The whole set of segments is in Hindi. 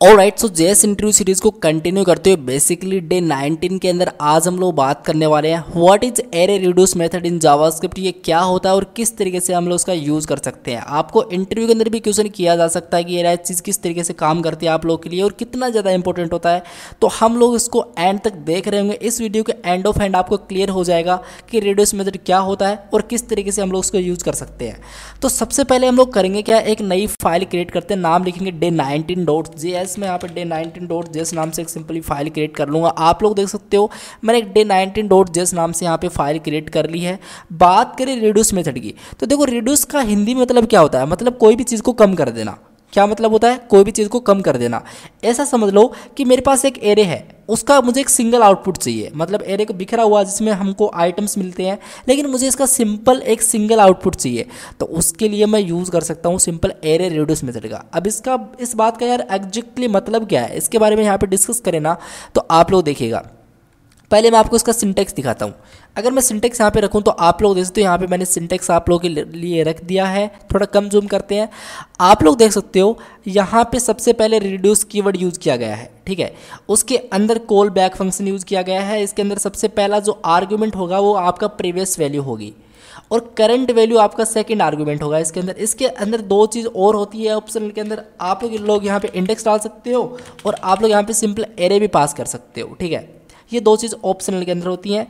ऑलराइट, सो जेएस इंटरव्यू सीरीज को कंटिन्यू करते हुए बेसिकली डे 19 के अंदर आज हम लोग बात करने वाले हैं what is array reduce method in JavaScript. ये क्या होता है और किस तरीके से हम लोग उसका यूज़ कर सकते हैं। आपको इंटरव्यू के अंदर भी क्वेश्चन किया जा सकता है कि ये चीज़ किस तरीके से काम करती है आप लोग के लिए और कितना ज़्यादा इंपॉर्टेंट होता है। तो हम लोग इसको एंड तक देख रहे होंगे। इस वीडियो के एंड ऑफ एंड आपको क्लियर हो जाएगा कि रिड्यूस मेथड क्या होता है और किस तरीके से हम लोग उसको यूज़ कर सकते हैं। तो सबसे पहले हम लोग करेंगे क्या, एक नई फाइल क्रिएट करते हैं, नाम लिखेंगे day19.js में। यहाँ पे day19.js नाम से एक सिंपली फाइल क्रिएट कर लूँगा। आप लोग देख सकते हो मैंने एक day19.js नाम से यहाँ पे फाइल क्रिएट कर ली है। बात करें रिड्यूस मेथड की, तो देखो रिड्यूस का हिंदी में मतलब क्या होता है, मतलब कोई भी चीज़ को कम कर देना। क्या मतलब होता है, कोई भी चीज़ को कम कर देना। ऐसा समझ लो कि मेरे पास एक एरे है, उसका मुझे एक सिंगल आउटपुट चाहिए, मतलब एरे को बिखरा हुआ जिसमें हमको आइटम्स मिलते हैं, लेकिन मुझे इसका सिंपल एक सिंगल आउटपुट चाहिए। तो उसके लिए मैं यूज़ कर सकता हूँ सिंपल एरे रिड्यूस मेथड का। अब इस बात का यार एग्जैक्टली मतलब क्या है, इसके बारे में यहाँ पे डिस्कस करें ना तो आप लोग देखिएगा। पहले मैं आपको इसका सिंटेक्स दिखाता हूँ। अगर मैं सिंटेक्स यहाँ पे रखूँ तो आप लोग देख सकते हो यहाँ पे मैंने सिंटेक्स आप लोगों के लिए रख दिया है। थोड़ा कम जूम करते हैं। आप लोग देख सकते हो यहाँ पे सबसे पहले रिड्यूस कीवर्ड यूज़ किया गया है, ठीक है। उसके अंदर कॉल बैक फंक्शन यूज़ किया गया है। इसके अंदर सबसे पहला जो आर्ग्यूमेंट होगा वो आपका प्रीवियस वैल्यू होगी और करंट वैल्यू आपका सेकंड आर्गुमेंट होगा। इसके अंदर दो चीज़ और होती है ऑप्शन के अंदर। आप लोग यहाँ पे इंडेक्स डाल सकते हो और आप लोग यहाँ पे सिंपल एरे भी पास कर सकते हो, ठीक है। ये दो चीज़ ऑप्शनल के अंदर होती हैं।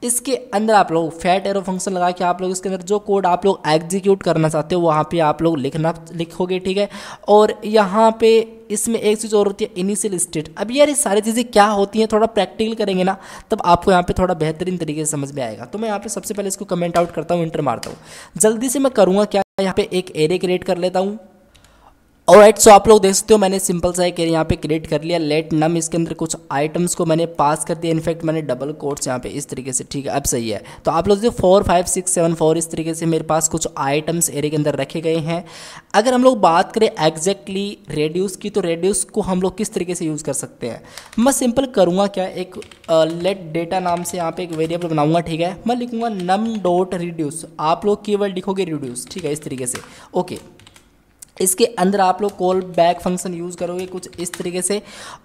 इसके अंदर आप लोग फैट एरो फंक्शन लगा के आप लोग इसके अंदर जो कोड आप लोग एग्जीक्यूट करना चाहते हो वहाँ पे आप लोग लिखोगे, ठीक है। और यहाँ पे इसमें एक चीज़ और होती है इनिशियल स्टेट। अब यार ये सारी चीज़ें क्या होती हैं, थोड़ा प्रैक्टिकल करेंगे ना तब आपको यहाँ पे थोड़ा बेहतरीन तरीके से समझ में आएगा। तो मैं यहाँ पे सबसे पहले इसको कमेंट आउट करता हूँ, इंटर मारता हूँ। जल्दी से मैं करूँगा क्या, यहाँ पे एक एरे क्रिएट कर लेता हूँ। ऑलराइट, सो आप लोग देख सकते हो मैंने सिंपल सा एक एरे यहाँ पे क्रिएट कर लिया। लेट नम, इसके अंदर कुछ आइटम्स को मैंने पास कर दिया। इनफैक्ट मैंने डबल कोट्स यहाँ पे इस तरीके से, ठीक है। अब सही है। तो आप लोग जो 4 5 6 7 4 इस तरीके से मेरे पास कुछ आइटम्स एरे के अंदर रखे गए हैं। अगर हम लोग बात करें एग्जैक्टली रेड्यूस की, तो रेड्यूस को हम लोग किस तरीके से यूज़ कर सकते हैं। मैं सिंपल करूँगा क्या, एक लेट डेटा नाम से यहाँ पे एक वेरिएबल बनाऊँगा, ठीक है। मैं लिखूँगा नम डॉट रिड्यूस। आप लोग कीवर्ड लिखोगे रिड्यूस, ठीक है, इस तरीके से, ओके। इसके अंदर आप लोग कॉल बैक फंक्शन यूज़ करोगे कुछ इस तरीके से।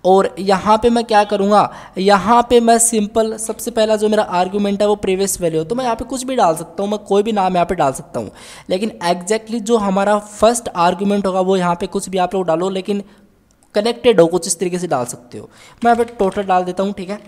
और यहाँ पे मैं क्या करूँगा, यहाँ पे मैं सिंपल सबसे पहला जो मेरा आर्गुमेंट है वो प्रीवियस वैल्यू, तो मैं यहाँ पे कुछ भी डाल सकता हूँ, मैं कोई भी नाम यहाँ पे डाल सकता हूँ। लेकिन एग्जैक्टली जो हमारा फर्स्ट आर्गुमेंट होगा वो यहाँ पे कुछ भी आप लोग डालो, लेकिन कनेक्टेड हो कुछ इस तरीके से डाल सकते हो। मैं यहाँ पे टोटल डाल देता हूँ, ठीक है।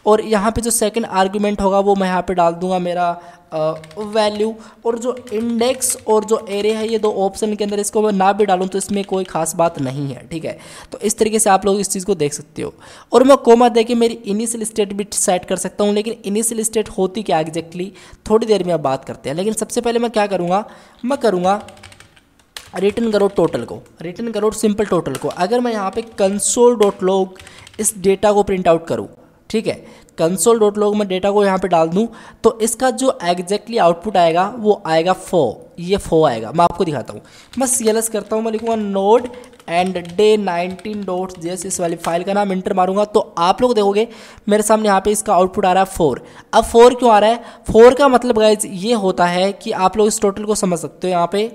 और यहाँ पे जो सेकंड आर्गुमेंट होगा वो मैं यहाँ पे डाल दूंगा मेरा वैल्यू। और जो इंडेक्स और जो एरे है ये दो ऑप्शन के अंदर, इसको मैं ना भी डालूँ तो इसमें कोई खास बात नहीं है, ठीक है। तो इस तरीके से आप लोग इस चीज़ को देख सकते हो। और मैं कोमा दे के मेरी इनिशियल स्टेट भी सेट कर सकता हूँ, लेकिन इनिशियल स्टेट होती क्या एग्जैक्टली थोड़ी देर में आप बात करते हैं। लेकिन सबसे पहले मैं क्या करूँगा, मैं करूँगा रिटर्न करो टोटल को, रिटर्न करो सिंपल टोटल को। अगर मैं यहाँ पे console.log इस डेटा को प्रिंट आउट करूँ, ठीक है, console.log में डेटा को यहाँ पे डाल दूँ तो इसका जो एग्जैक्टली आउटपुट आएगा वो आएगा 4, ये 4 आएगा। मैं आपको दिखाता हूँ। मैं CLS करता हूँ, मैं लिखूँगा नोड एंड day19.js, इस वाली फाइल का नाम, इंटर मारूंगा तो आप लोग देखोगे मेरे सामने यहाँ पे इसका आउटपुट आ रहा है 4। अब 4 क्यों आ रहा है, 4 का मतलब गाइस ये होता है कि आप लोग इस टोटल को समझ सकते हो यहाँ पे।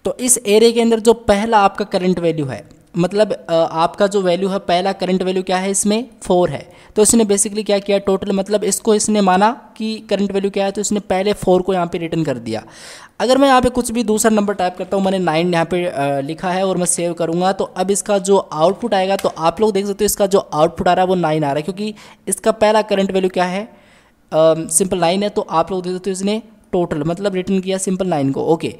तो इस एरे के अंदर जो पहला आपका करंट वैल्यू है, मतलब आपका जो वैल्यू है पहला करंट वैल्यू क्या है, इसमें 4 है। तो इसने बेसिकली क्या किया, टोटल मतलब इसको इसने माना कि करंट वैल्यू क्या है, तो इसने पहले 4 को यहाँ पे रिटर्न कर दिया। अगर मैं यहाँ पे कुछ भी दूसरा नंबर टाइप करता हूँ, मैंने 9 यहाँ पे लिखा है और मैं सेव करूँगा तो अब इसका जो आउटपुट आएगा, तो आप लोग देख सकते हो इसका जो आउटपुट आ रहा है वो 9 आ रहा है, क्योंकि इसका पहला करंट वैल्यू क्या है, सिंपल 9 है। तो आप लोग देख सकते हो इसने टोटल मतलब रिटर्न किया सिंपल 9 को, ओके।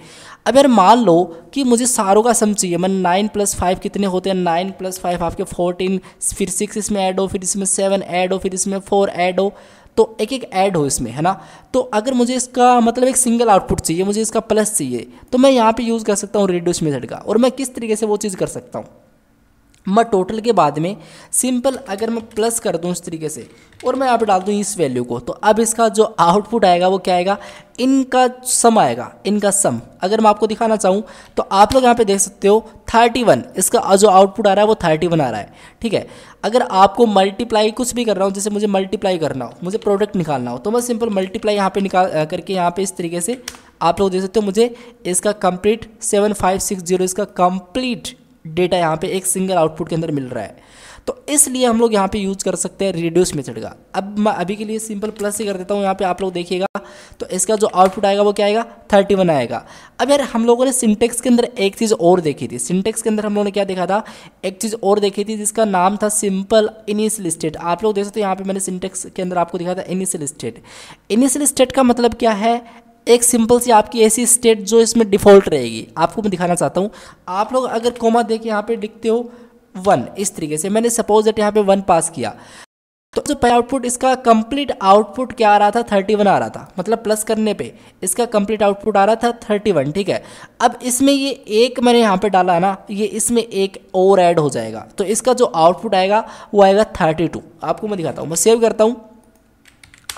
अब यार मान लो कि मुझे सारों का सम चाहिए, मैं 9 + 5 कितने होते हैं, 9 + 5 आपके 14, फिर 6 इसमें ऐड हो, फिर इसमें 7 ऐड हो, फिर इसमें 4 ऐड हो, तो एक एक ऐड हो इसमें, है ना। तो अगर मुझे इसका मतलब एक सिंगल आउटपुट चाहिए, मुझे इसका प्लस चाहिए, तो मैं यहाँ पे यूज़ कर सकता हूँ रिड्यूस मेथड का। और मैं किस तरीके से वो चीज़ कर सकता हूँ, मैं टोटल के बाद में सिंपल अगर मैं प्लस कर दूं इस तरीके से और मैं यहाँ पे डाल दूं इस वैल्यू को, तो अब इसका जो आउटपुट आएगा वो क्या आएगा, इनका सम आएगा, इनका सम। अगर मैं आपको दिखाना चाहूँ तो आप लोग यहाँ पे देख सकते हो 31, इसका जो आउटपुट आ रहा है वो 31 आ रहा है, ठीक है। अगर आपको मल्टीप्लाई कुछ भी कर रहा हूँ, जैसे मुझे मल्टीप्लाई करना हो, मुझे प्रोडक्ट निकालना हो, तो मैं सिंपल मल्टीप्लाई यहाँ पे निकाल करके यहाँ पे इस तरीके से आप लोग देख सकते हो मुझे इसका कंप्लीट 7560 इसका कंप्लीट डेटा यहाँ पे एक सिंगल आउटपुट के अंदर मिल रहा है। तो इसलिए हम लोग यहाँ पे यूज़ कर सकते हैं रिड्यूस मेथड का। अब मैं अभी के लिए सिंपल प्लस ही कर देता हूँ यहाँ पे, आप लोग देखिएगा तो इसका जो आउटपुट आएगा वो क्या आएगा 31 आएगा। अब यार हम लोगों ने सिंटेक्स के अंदर एक चीज़ और देखी थी, सिंटेक्स के अंदर हम लोगों ने क्या देखा था, एक चीज़ और देखी थी जिसका नाम था सिंपल इनिशियल स्टेट। आप लोग देख सकते हो यहाँ पे मैंने सिंटेक्स के अंदर आपको दिखा था इनिशियल स्टेट। इनिशियल स्टेट का मतलब क्या है, एक सिंपल सी आपकी ऐसी स्टेट जो इसमें डिफ़ॉल्ट रहेगी। आपको मैं दिखाना चाहता हूँ, आप लोग अगर कोमा देख यहाँ पे लिखते हो 1 इस तरीके से, मैंने सपोज दैट यहाँ पे 1 पास किया तो जो पहला आउटपुट इसका कंप्लीट आउटपुट क्या आ रहा था 31 आ रहा था, मतलब प्लस करने पे इसका कंप्लीट आउटपुट आ रहा था 31, ठीक है। अब इसमें ये एक मैंने यहाँ पे डाला है ना, ये इसमें एक और ऐड हो जाएगा तो इसका जो आउटपुट आएगा वो आएगा 32। आपको मैं दिखाता हूँ, मैं सेव करता हूँ,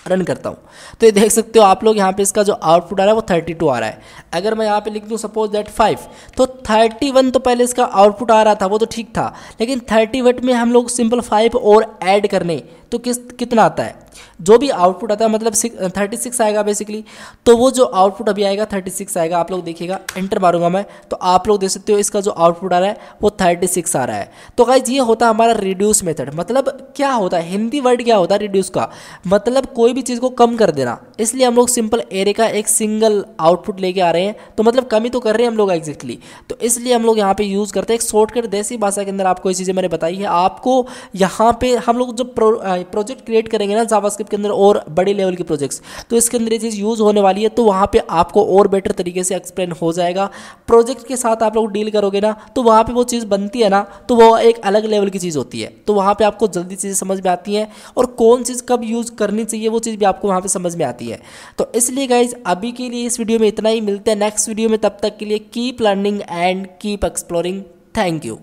रन करता हूँ तो ये देख सकते हो आप लोग यहाँ पे इसका जो आउटपुट आ रहा है वो 32 आ रहा है। अगर मैं यहाँ पे लिख दूँ सपोज दैट 5 तो 31 तो पहले इसका आउटपुट आ रहा था वो तो ठीक था, लेकिन 31 में हम लोग सिंपल 5 और ऐड करने तो कितना आता है, जो भी आउटपुट आता है मतलब 36 आएगा बेसिकली। तो वो जो आउटपुट अभी आएगा 36 आएगा। आप लोग देखिएगा, एंटर मारूंगा मैं तो आप लोग देख सकते हो इसका जो आउटपुट आ रहा है वो 36 आ रहा है। तो गाइस ये होता है हमारा रिड्यूस मेथड। मतलब क्या होता है, हिंदी वर्ड क्या होता है रिड्यूस का, मतलब कोई भी चीज़ को कम कर देना। इसलिए हम लोग सिंपल एरे का एक सिंगल आउटपुट लेके आ रहे हैं तो मतलब कमी तो कर रहे हैं हम लोग एग्जैक्टली। तो इसलिए हम लोग यहाँ पे यूज़ करते हैं एक शॉर्टकट देसी भाषा के अंदर। आपको ये चीज़ें मैंने बताई है। आपको यहाँ पे हम लोग जो प्रोजेक्ट क्रिएट करेंगे ना जावास्क्रिप्ट के अंदर और बड़े लेवल के प्रोजेक्ट्स, तो इसके अंदर ये चीज़ यूज़ होने वाली है। तो वहाँ पे आपको और बेटर तरीके से एक्सप्लेन हो जाएगा। प्रोजेक्ट के साथ आप लोग डील करोगे ना तो वहाँ पे वो चीज़ बनती है ना, तो वो एक अलग लेवल की चीज़ होती है। तो वहाँ पे आपको जल्दी चीज़ें समझ में आती हैं और कौन चीज़ कब यूज़ करनी चाहिए वो चीज़ भी आपको वहाँ पे समझ में आती है। तो इसलिए गाइज अभी के लिए इस वीडियो में इतना ही, मिलते हैं नेक्स्ट वीडियो में। तब तक के लिए keep learning and keep exploring. Thank you.